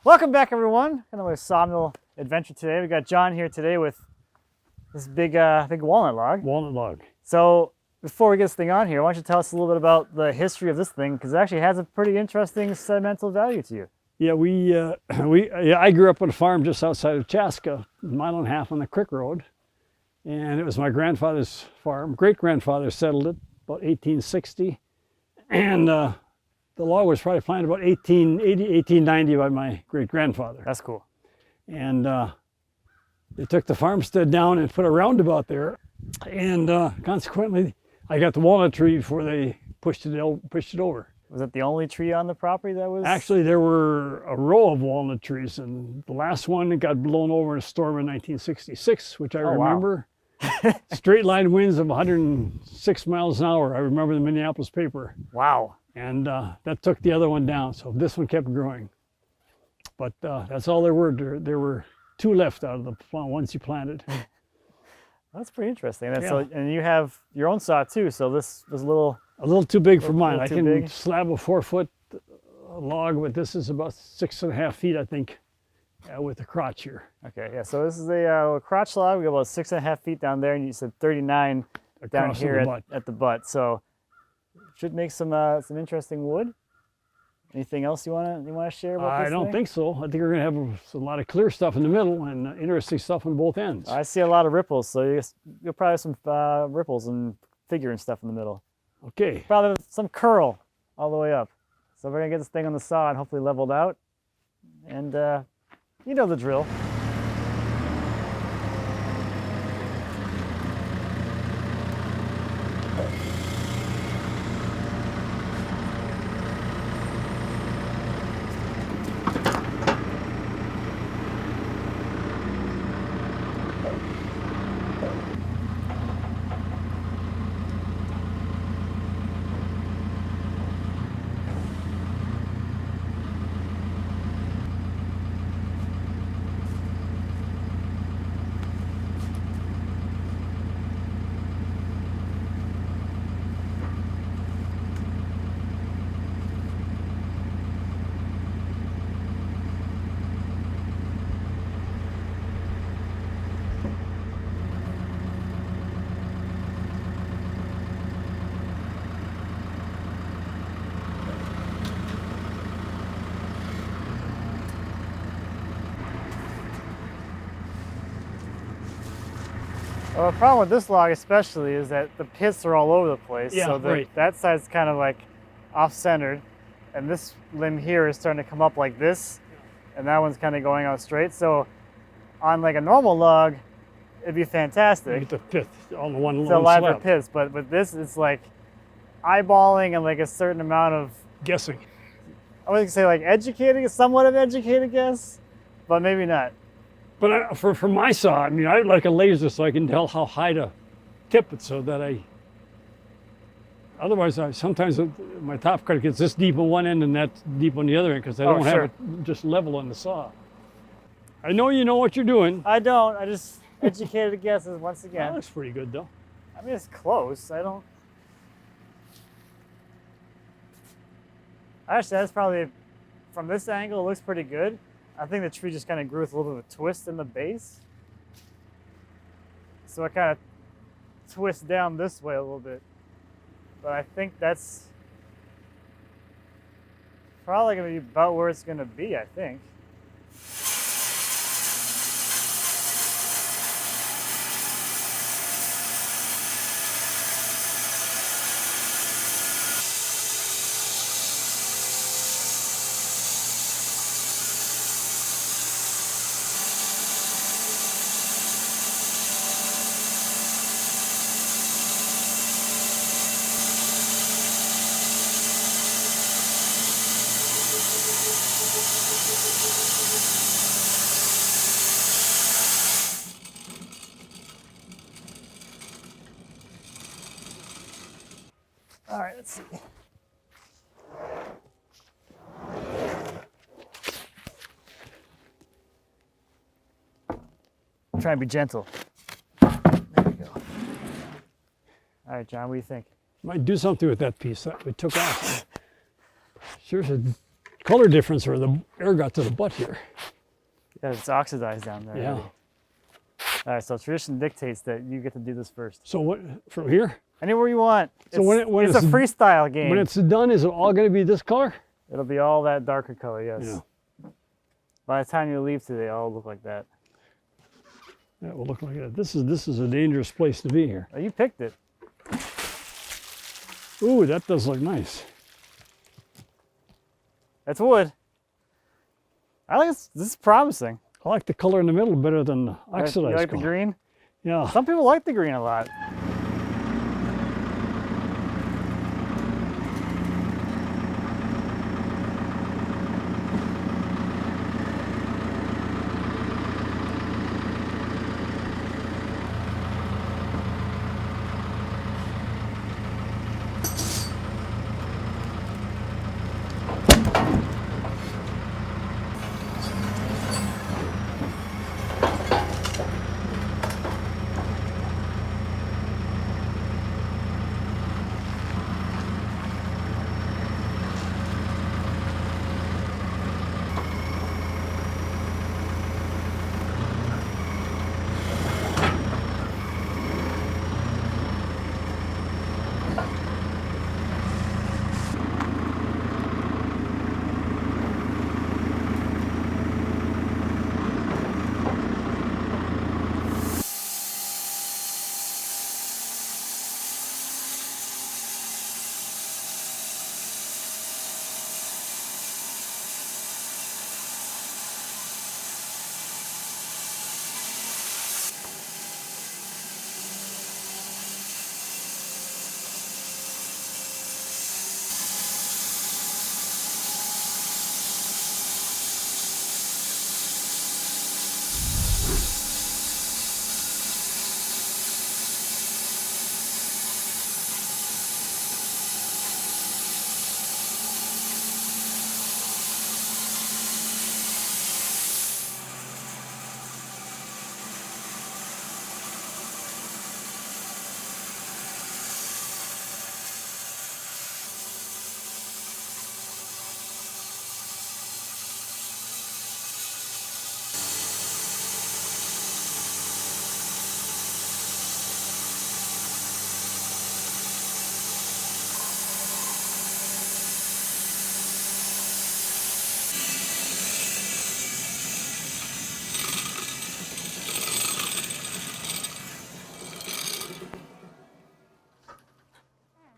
Welcome back, everyone. Another sawmill adventure today. We got John here today with this big walnut log. Walnut log. So before we get this thing on here, why don't you tell us a little bit about the history of this thing, because it actually has a pretty interesting sentimental value to you. Yeah, I grew up on a farm just outside of Chaska, a mile and a half on the Creek Road, and it was my grandfather's farm. Great-grandfather settled it about 1860, and the log was probably planted about 1880, 1890 by my great-grandfather. That's cool. And they took the farmstead down and put a roundabout there, and consequently, I got the walnut tree before they pushed it over. Was it the only tree on the property that was? Actually, there were a row of walnut trees, and the last one got blown over in a storm in 1966, which I remember. Wow. Straight line winds of 106 miles an hour. I remember the Minneapolis paper. Wow. And that took the other one down, so this one kept growing. But that's all there were. There were two left out of the ones you planted. That's pretty interesting. Yeah. So, and you have your own saw too, so this was a little too big for mine. I can big. slab a 4-foot log, but this is about 6.5 feet, I think, with the crotch here. Okay, yeah, so this is a crotch log. We got about 6.5 feet down there, and you said 39 down here at the butt. So should make some interesting wood. Anything else you wanna share about this I don't thing? think so. I think we're gonna have a lot of clear stuff in the middle and interesting stuff on both ends. I see a lot of ripples, so you'll probably have some ripples and figure and stuff in the middle. Okay. Probably some curl all the way up. So we're gonna get this thing on the saw and hopefully leveled out. And you know the drill. Well, the problem with this log especially is that the pits are all over the place. Yeah, so that side's kind of like off-centered, and this limb here is starting to come up like this, and that one's kind of going out straight. So on like a normal log, it'd be fantastic. Get the pith on the one It's a live slab. pits, but with this, it's like eyeballing and like a certain amount of Guessing. I would say like educated, somewhat of educated guess, but maybe not. But for my saw, I mean, I like a laser so I can tell how high to tip it, so that otherwise sometimes my top cut gets this deep on one end and that deep on the other end, because I don't have it just level on the saw. I know you know what you're doing. I don't. I just educated guesses once again. That looks pretty good though. I mean, it's close. Actually, that's probably, from this angle, it looks pretty good. I think the tree just kind of grew with a little bit of a twist in the base. So it kind of twists down this way a little bit. But I think that's probably going to be about where it's going to be, I think. All right, let's see. Try and be gentle. There we go. All right, John, what do you think? Might do something with that piece that we took off. Sure should color difference where the air got to the butt here. Yeah, it's oxidized down there. Yeah. Already. All right, so tradition dictates that you get to do this first. So what, from here? Anywhere you want. So when it's a freestyle game. When it's done, is it all going to be this color? It'll be all that darker color, yes. Yeah. By the time you leave today, all look like that. That will look like that. This is a dangerous place to be here. Oh, you picked it. Ooh, that does look nice. That's wood. I think this is promising. I like the color in the middle better than the oxidized You like the color. green? Yeah. Some people like the green a lot.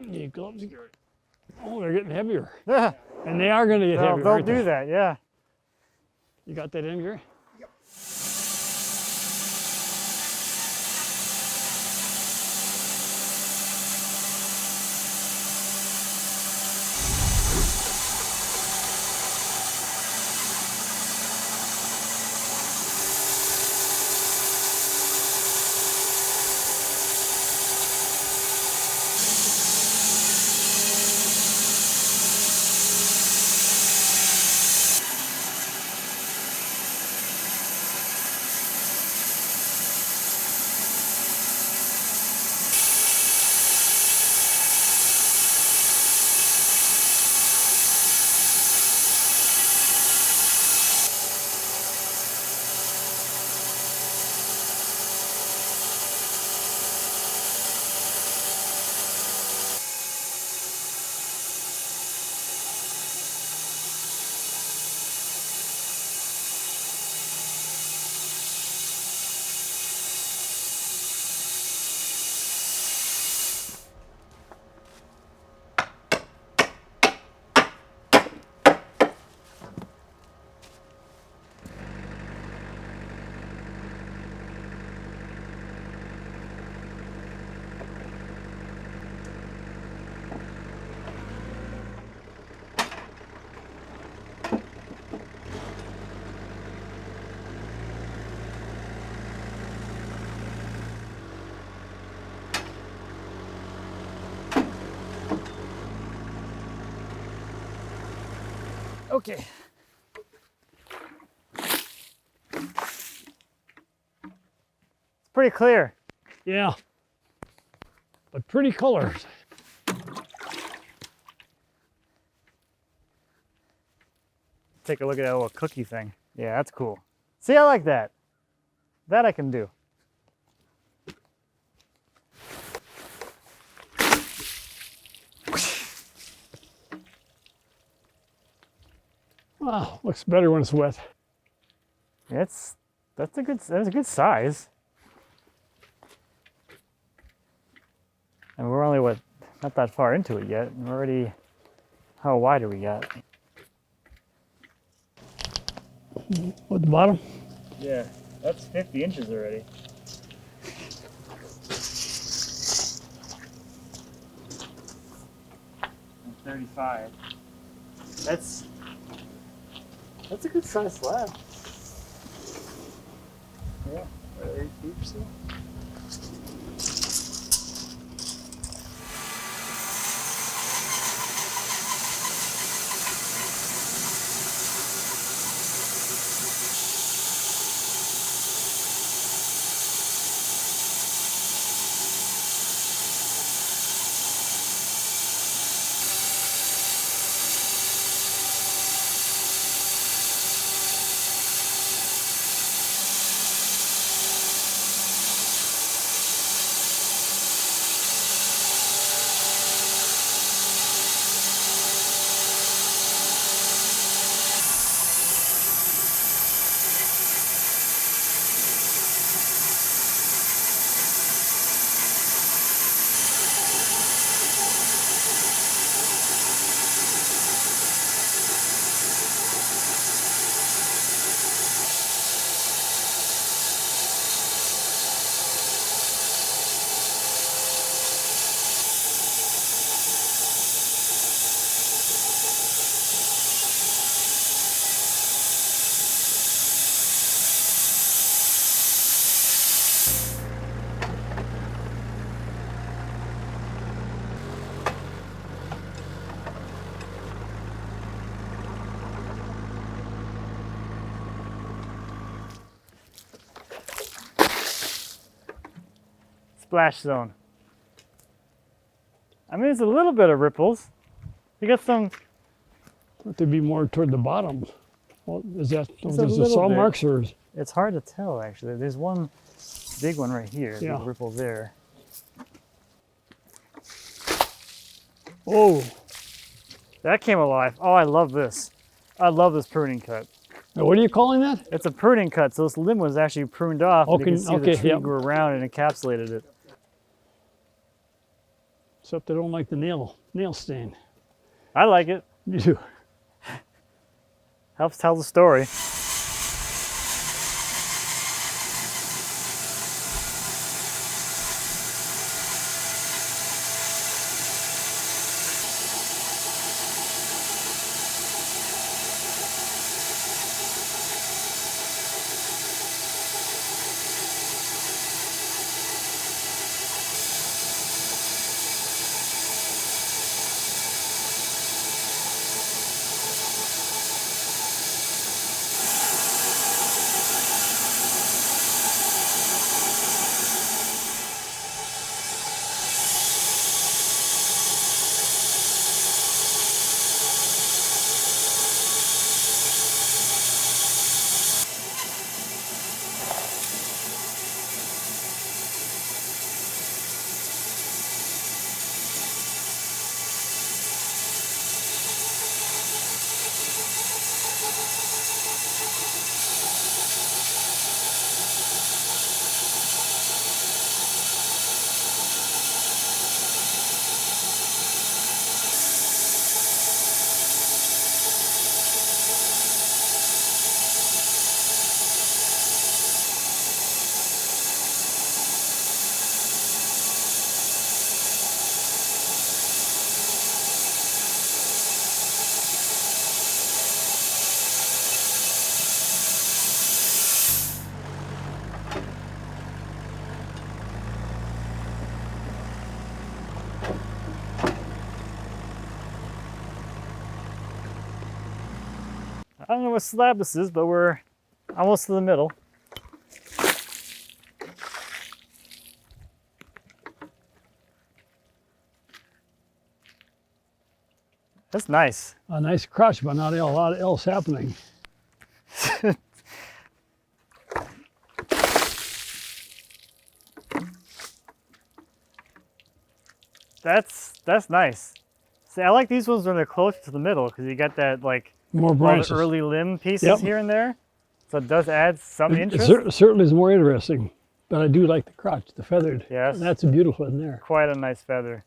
The gloves are, oh, they're getting heavier. Yeah. And they are going to get heavier. They'll aren't do they? that, yeah. You got that in, Gary? Okay. It's pretty clear. Yeah. But pretty colors. take a look at that little cookie thing. Yeah, that's cool. See, I like that. That I can do. Wow, looks better when it's wet. That's a good size. And we're only not that far into it yet. And we're already, how wide do we got? At the bottom? Yeah, that's 50 inches already. And 35. That's a good size slab. Yeah, 8 feet or so. Splash zone. I mean, it's a little bit of ripples. You got some. To be more toward the bottom. Well, is that It's those a the saw little bit. marks or? It's hard to tell actually. There's one big one right here. Yeah. Big ripple there. Oh, That came alive. Oh, I love this. I love this pruning cut. now what are you calling that? It's a pruning cut, so this limb was actually pruned off. And you Okay, can see okay, the tree yep. grew around and encapsulated it. Except I don't like the nail stain. I like it. You do. Helps tell the story. I don't know what slab this is, but we're almost to the middle. That's nice. A nice crotch, but not a lot else happening. That's nice. See, I like these ones when they're closer to the middle because you got that like More all branches. the early limb pieces Yep. here and there. So it does add some interest. Certainly is more interesting, but I do like the crotch, the feathered. Yes. That's a beautiful in there. Quite a nice feather.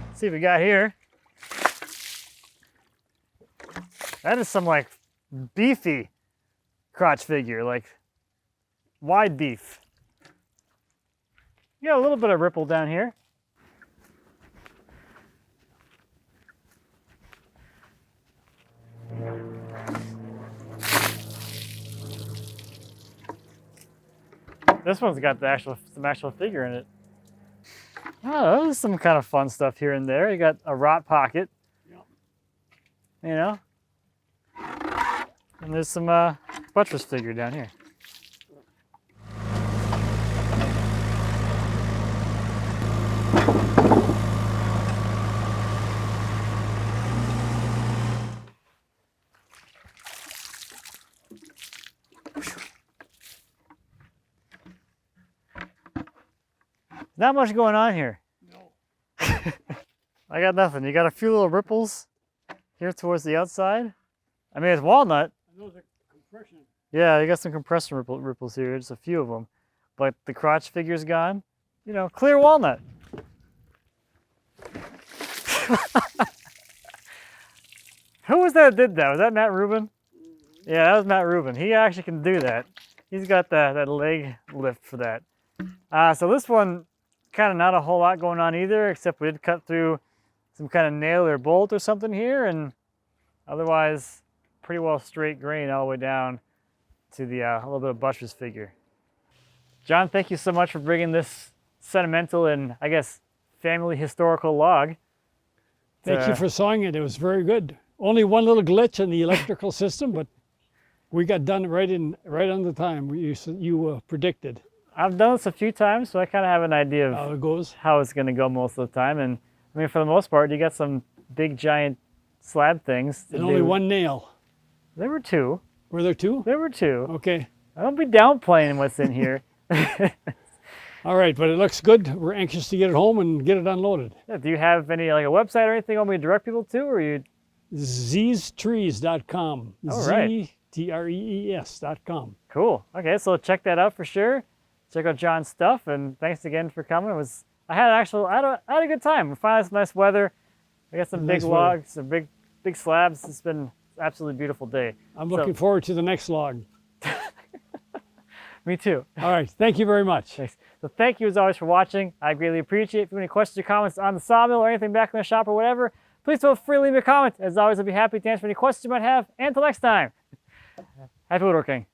Let's see what we got here. That is some like beefy crotch figure, like wide beef. You got a little bit of ripple down here. This one's got some actual figure in it. Oh, there's some kind of fun stuff here and there. You got a rot pocket, you know, and there's some buttress figure down here. Not much going on here. No. I got nothing. You got a few little ripples here towards the outside. I mean, it's walnut. And those are compression. Yeah, you got some compression ripples here, just a few of them. But the crotch figure's gone. You know, clear walnut. Who was that did that? Was that Matt Rubin? Yeah, that was Matt Rubin. He actually can do that. He's got that leg lift for that. So this one, kind of not a whole lot going on either, except we did cut through some kind of nail or bolt or something here, and otherwise pretty well straight grain all the way down to the a little bit of buttress figure. John, thank you so much for bringing this sentimental and I guess family historical log. Thank you for sawing it. It was very good. Only one little glitch in the electrical system, but we got done right on the time you predicted. I've done this a few times, so I kind of have an idea of how it goes. How it's going to go most of the time. And I mean, for the most part, you got some big giant slab things. And only one nail. There were two. Were there two? There were two. Okay. I don't be downplaying what's in here. All right, but it looks good. We're anxious to get it home and get it unloaded. Yeah, do you have any like a website or anything you want me to direct people to, or you? ztrees.com. All right. ZTREES.com. Cool. Okay, so check that out for sure. Check out John's stuff, and thanks again for coming. I had a good time. We finally had some nice weather. I got some big logs, some big slabs. It's been an absolutely beautiful day. I'm looking forward to the next log. Me too. All right, thank you very much. Thanks. So thank you as always for watching. I greatly appreciate it. If you have any questions or comments on the sawmill or anything back in the shop or whatever, please feel free to leave me a comment. As always, I'll be happy to answer any questions you might have. And until next time, happy woodworking.